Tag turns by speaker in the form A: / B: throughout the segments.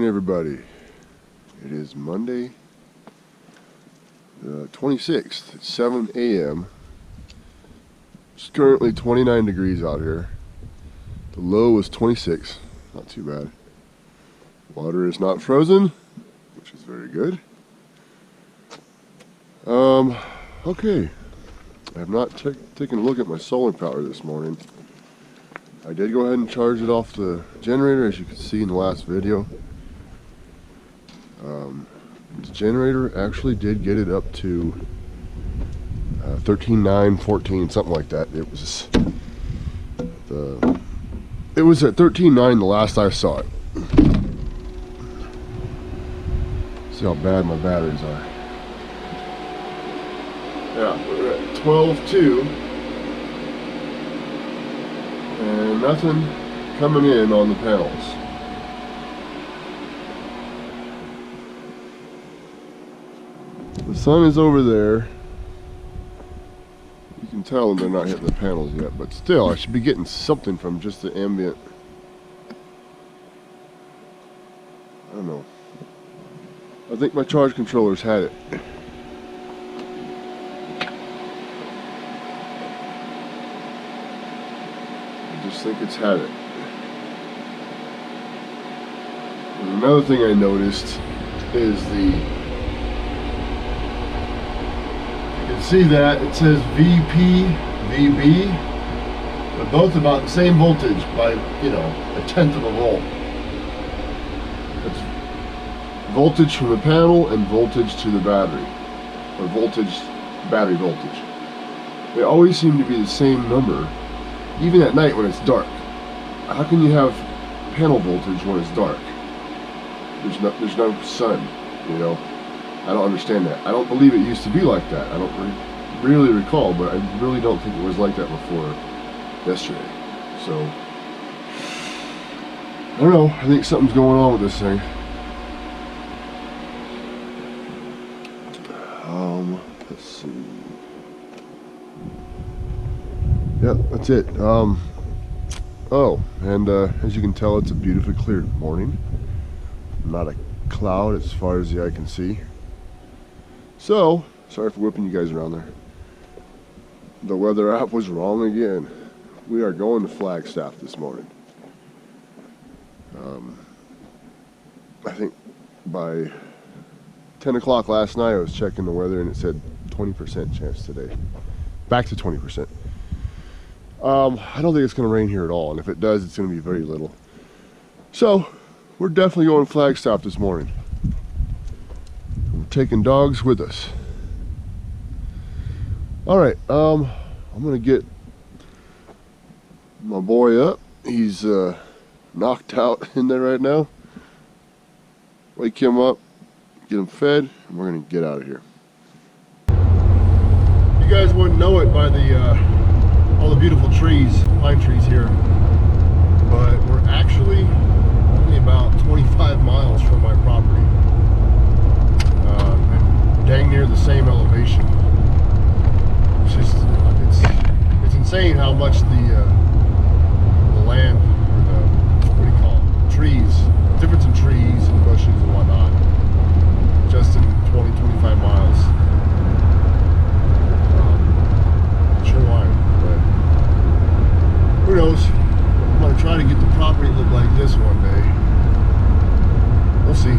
A: everybody. It is Monday, the 26th. It's 7 a.m. It's currently 29 degrees out here. The low is 26. Not too bad. Water is not frozen, which is very good. Okay. I have not taken a look at my solar power this morning. I did go ahead and charge it off the generator, as you can see in the last video. The generator actually did get it up to 13.9, 14, something like that. It was at 13.9 the last I saw it. See how bad my batteries are. Yeah, we're at 12.2, and nothing coming in on the panels. The sun is over there. You can tell they're not hitting the panels yet, but still, I should be getting something from just the ambient. I don't know. I think my charge controller's had it. I just think it's had it. And another thing I noticed is you can see that it says VP, VB, but both about the same voltage by, a tenth of a volt. It's voltage from the panel and voltage to the battery, or battery voltage. They always seem to be the same number, even at night when it's dark. How can you have panel voltage when it's dark? There's no sun, I don't understand that. I don't believe it used to be like that. I don't really recall, but I really don't think it was like that before yesterday. So, I don't know. I think something's going on with this thing. Let's see. Yep, that's it. And as you can tell, it's a beautifully clear morning. Not a cloud as far as the eye can see. So, sorry for whipping you guys around there. The weather app was wrong again. We are going to Flagstaff this morning. I think by 10 o'clock last night I was checking the weather and it said 20% chance today. Back to 20%. I don't think it's going to rain here at all, and if it does, it's going to be very little. So, we're definitely going to Flagstaff this morning. We're taking dogs with us. Alright, I'm going to get my boy up. He's knocked out in there right now. Wake him up, get him fed, and we're going to get out of here. You guys wouldn't know it by all the beautiful trees, pine trees here, but we're actually only about 25 miles from my property, and dang near the same elevation. It's insane how much the land, or what do you call it, trees, difference in trees and bushes and whatnot, just in 20-25 miles. Not sure why, but who knows? I'm going to try to get the property to look like this one day. We'll see.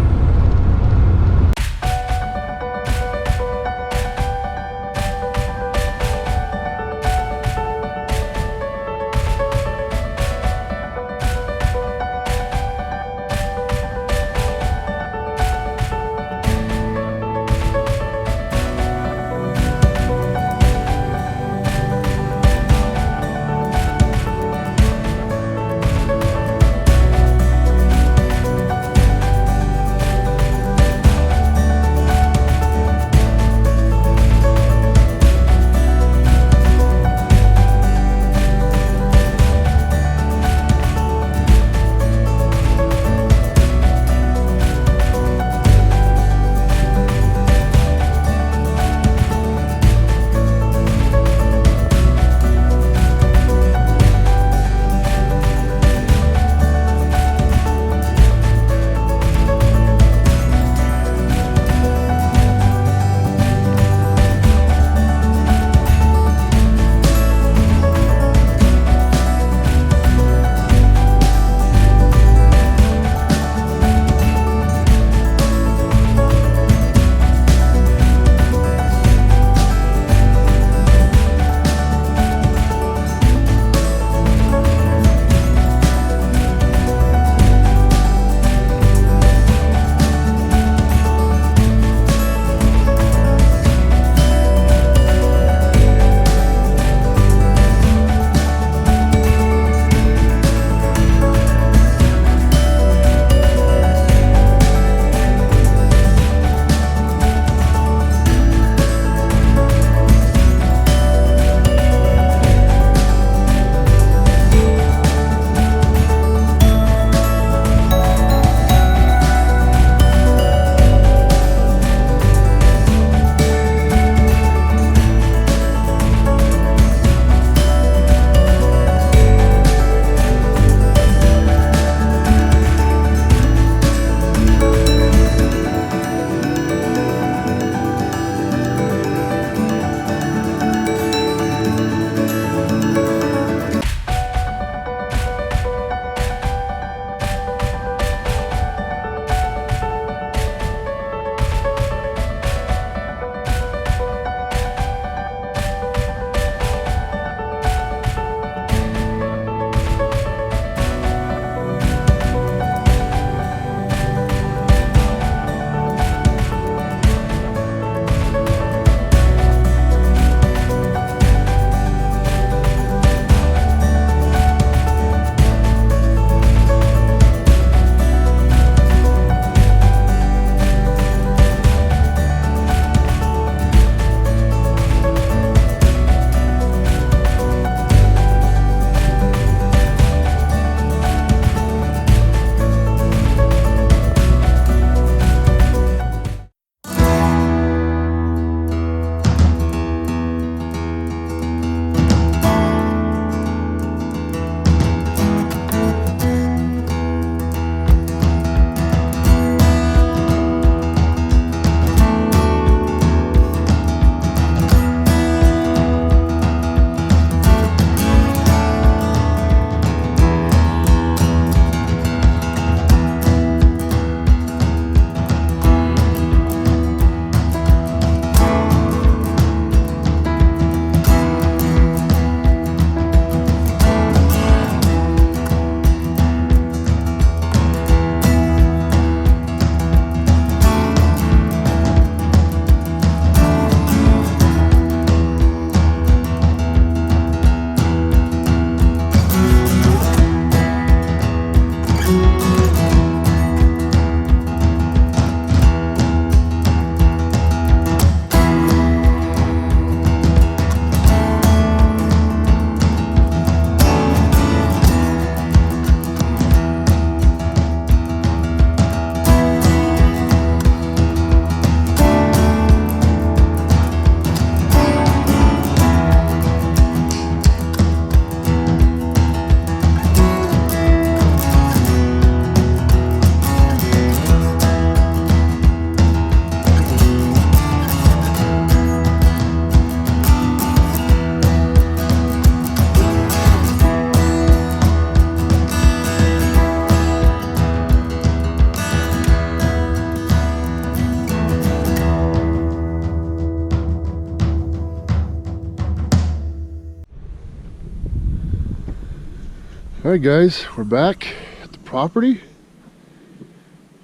A: Alright guys, we're back at the property.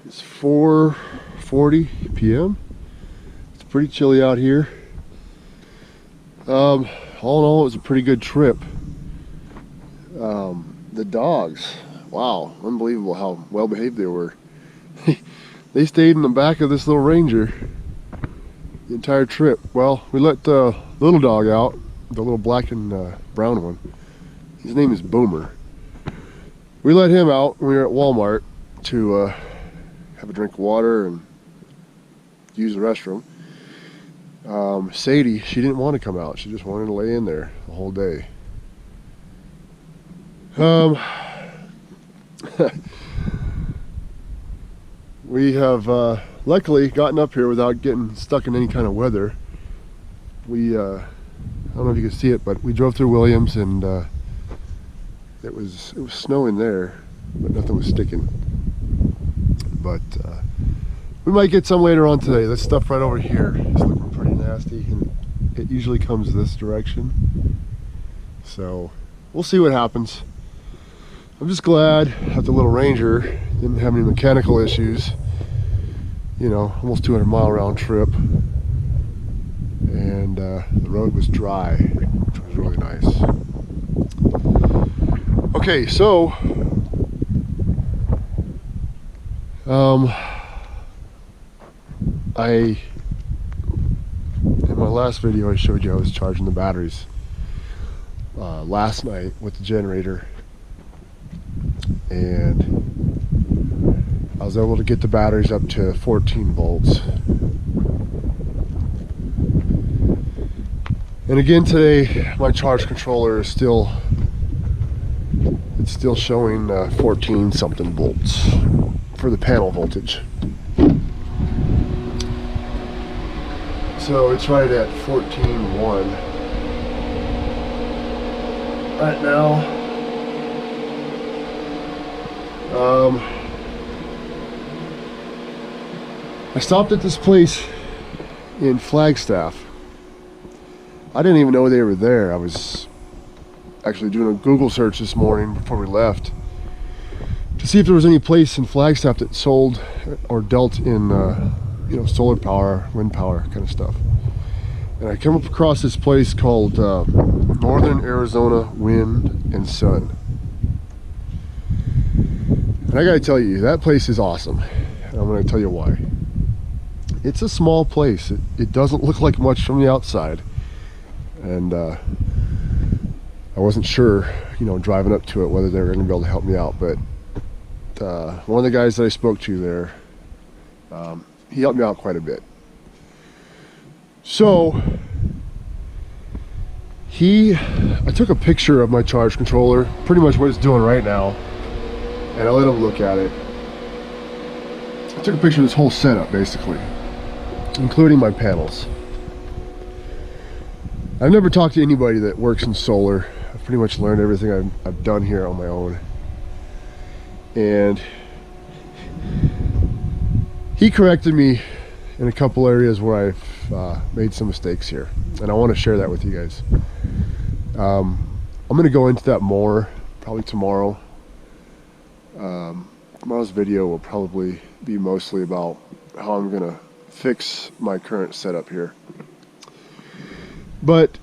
A: It's 4:40 p.m. It's pretty chilly out here. All in all, it was a pretty good trip. The dogs, wow, unbelievable how well behaved they were. They stayed in the back of this little Ranger the entire trip. Well, we let the little dog out, the little black and brown one. His name is Boomer. We let him out when we were at Walmart to have a drink of water and use the restroom. Sadie, she didn't want to come out. She just wanted to lay in there the whole day. We have luckily gotten up here without getting stuck in any kind of weather. We, I don't know if you can see it, but we drove through Williams and it was snowing there, but nothing was sticking. But we might get some later on today. This stuff right over here is looking pretty nasty, and it usually comes this direction. So we'll see what happens. I'm just glad that the little Ranger didn't have any mechanical issues. You know, almost 200-mile round trip, and the road was dry, which was really nice. Okay, so in my last video I showed you I was charging the batteries last night with the generator, and I was able to get the batteries up to 14 volts. And again today, my charge controller is still showing 14 something volts for the panel voltage. So it's right at 14.1 right now. I stopped at this place in Flagstaff. I didn't even know they were there. I was actually doing a Google search this morning before we left to see if there was any place in Flagstaff that sold or dealt in you know, solar power, wind power kind of stuff. And I came across this place called Northern Arizona Wind and Sun. And I gotta tell you, that place is awesome. And I'm gonna tell you why. It's a small place. It doesn't look like much from the outside. And I wasn't sure, you know, driving up to it, whether they were gonna be able to help me out. But one of the guys that I spoke to there, he helped me out quite a bit. So I took a picture of my charge controller, pretty much what it's doing right now, and I let him look at it. I took a picture of this whole setup basically, including my panels. I've never talked to anybody that works in solar. I've pretty much learned everything I've done here on my own. And he corrected me in a couple areas where I've made some mistakes here, and I want to share that with you guys. I'm going to go into that more probably tomorrow. Tomorrow's video will probably be mostly about how I'm going to fix my current setup here. But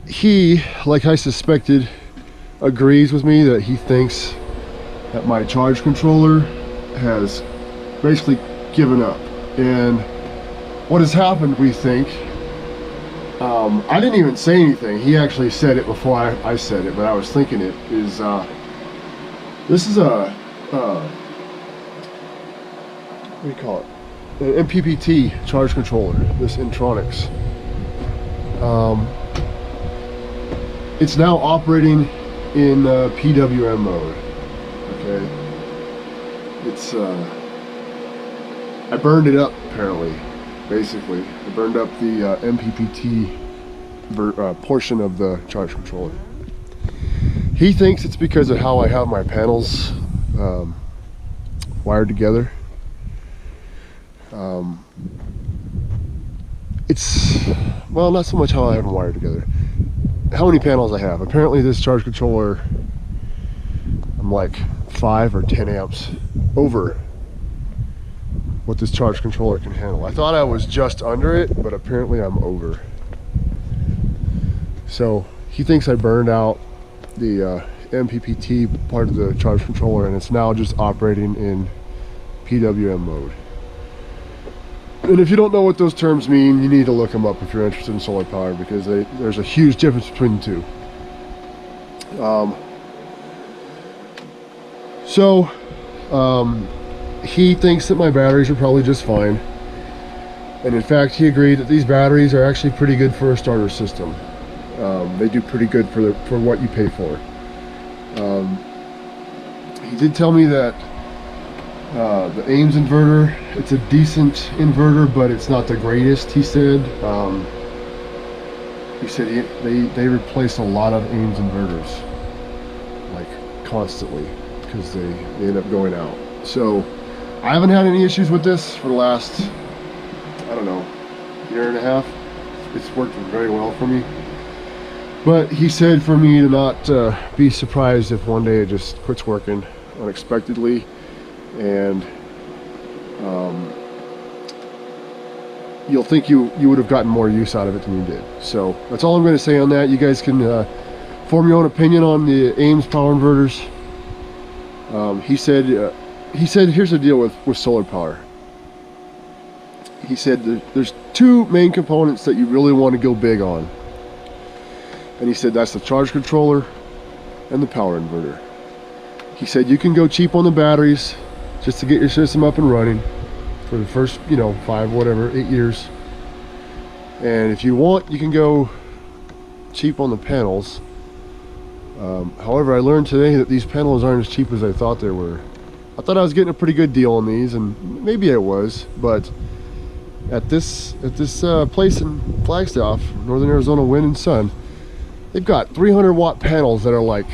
A: he, like I suspected, agrees with me that he thinks that my charge controller has basically given up. And what has happened, we think, I didn't even say anything. He actually said it before I said it, but I was thinking it is, this is a, what do you call it? An MPPT charge controller, this Intronics. It's now operating in PWM mode. Okay, it's I burned it up apparently. Basically, I burned up the MPPT portion of the charge controller. He thinks it's because of how I have my panels wired together. It's, well, not so much how I have them wired together, how many panels I have. Apparently this charge controller I'm like 5 or 10 amps over what this charge controller can handle. I thought I was just under it, but apparently I'm over. So he thinks I burned out the MPPT part of the charge controller, and it's now just operating in PWM mode. And if you don't know what those terms mean, you need to look them up if you're interested in solar power, because there's a huge difference between the two. He thinks that my batteries are probably just fine, and in fact he agreed that these batteries are actually pretty good for a starter system. They do pretty good for what you pay for. He did tell me that the Ames inverter, it's a decent inverter, but it's not the greatest, he said. He said they replace a lot of Ames inverters, like constantly, because they end up going out. So I haven't had any issues with this for the last, I don't know, year and a half. It's worked very well for me. But he said for me to not be surprised if one day it just quits working unexpectedly, and you'll think you would have gotten more use out of it than you did. So that's all I'm going to say on that. You guys can form your own opinion on the Ames power inverters. He said here's the deal with solar power. He said there's two main components that you really want to go big on, and he said that's the charge controller and the power inverter. He said you can go cheap on the batteries just to get your system up and running for the first, 8 years, and if you want, you can go cheap on the panels. However, I learned today that these panels aren't as cheap as I thought they were. I thought I was getting a pretty good deal on these, and maybe I was, but at this place in Flagstaff, Northern Arizona Wind and Sun, they've got 300 watt panels that are like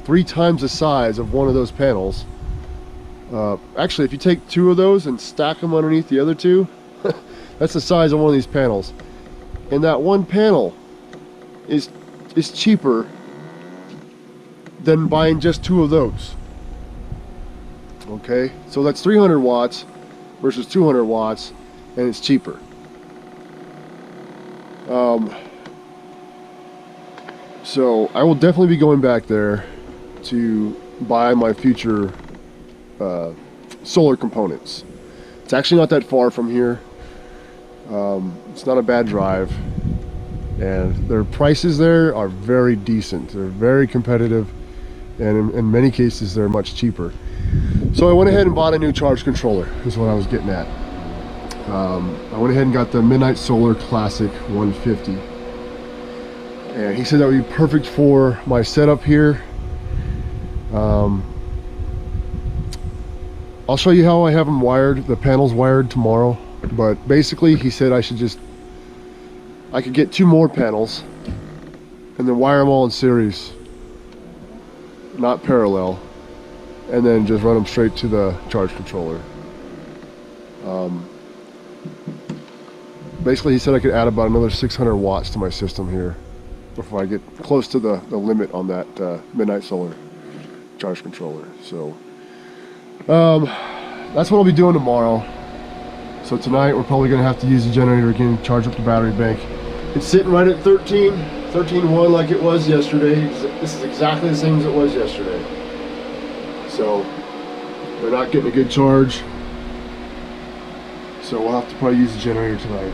A: 3 times the size of one of those panels. Actually, if you take 2 of those and stack them underneath the other 2, that's the size of one of these panels. And that one panel is cheaper than buying just 2 of those. Okay, so that's 300 watts versus 200 watts, and it's cheaper. So I will definitely be going back there to buy my future solar components. It's actually not that far from here. It's not a bad drive, and their prices there are very decent. They're very competitive, and in many cases they're much cheaper. So I went ahead and bought a new charge controller, is what I was getting at. I went ahead and got the Midnight Solar Classic 150, and he said that would be perfect for my setup here. I'll show you how I have them wired, the panels wired, tomorrow, but basically he said I could get 2 more panels and then wire them all in series, not parallel, and then just run them straight to the charge controller. Basically he said I could add about another 600 watts to my system here before I get close to the limit on that Midnight Solar charge controller. So that's what I'll be doing tomorrow. So tonight we're probably going to have to use the generator again to charge up the battery bank. It's sitting right at 13.1 like it was yesterday. This is exactly the same as it was yesterday. So we're not getting a good charge, so we'll have to probably use the generator tonight.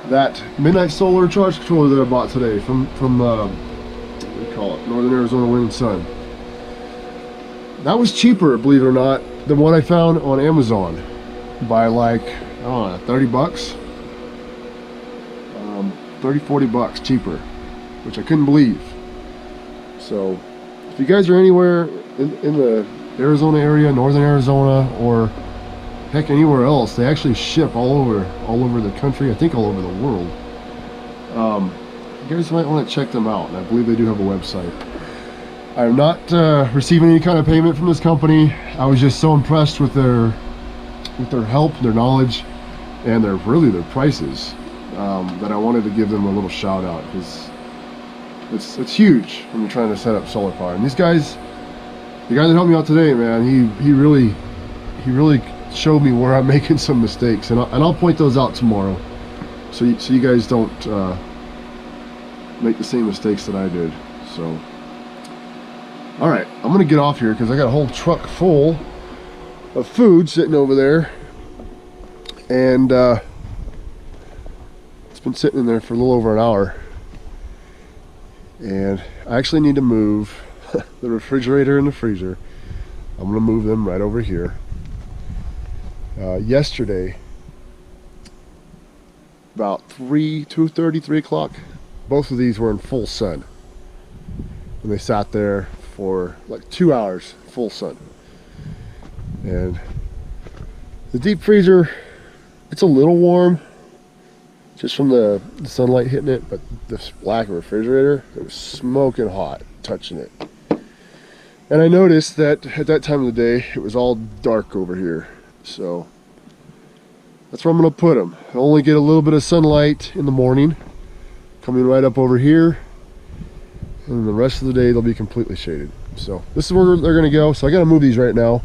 A: That Midnight Solar charge controller that I bought today from what do you call it, Northern Arizona Wind and Sun, that was cheaper, believe it or not, than what I found on Amazon by like, I don't know, 30 bucks, 30-40 bucks cheaper, which I couldn't believe. So if you guys are anywhere in the Arizona area, Northern Arizona, or heck anywhere else, they actually ship all over the country, I think all over the world. You guys might want to check them out, and I believe they do have a website. I'm not receiving any kind of payment from this company. I was just so impressed with their help, their knowledge, and their prices, that I wanted to give them a little shout out, because It's huge when you're trying to set up solar power. And these guys, the guy that helped me out today, man, he really showed me where I'm making some mistakes, and I'll point those out tomorrow, so you guys don't make the same mistakes that I did. So, all right, I'm gonna get off here because I got a whole truck full of food sitting over there, and it's been sitting in there for a little over an hour, and I actually need to move the refrigerator and the freezer. I'm gonna move them right over here. Yesterday, about 2:30, 3 o'clock, both of these were in full sun, and they sat there for like 2 hours, full sun. And the deep freezer, it's a little warm just from the sunlight hitting it, but this black refrigerator, it was smoking hot touching it. And I noticed that at that time of the day, it was all dark over here. So that's where I'm going to put them. I only get a little bit of sunlight in the morning, coming right up over here, and the rest of the day they'll be completely shaded. So this is where they're going to go. So I got to move these right now,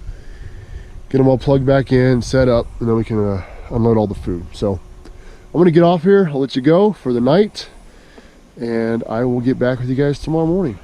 A: get them all plugged back in, set up, and then we can unload all the food. So I'm going to get off here. I'll let you go for the night, and I will get back with you guys tomorrow morning.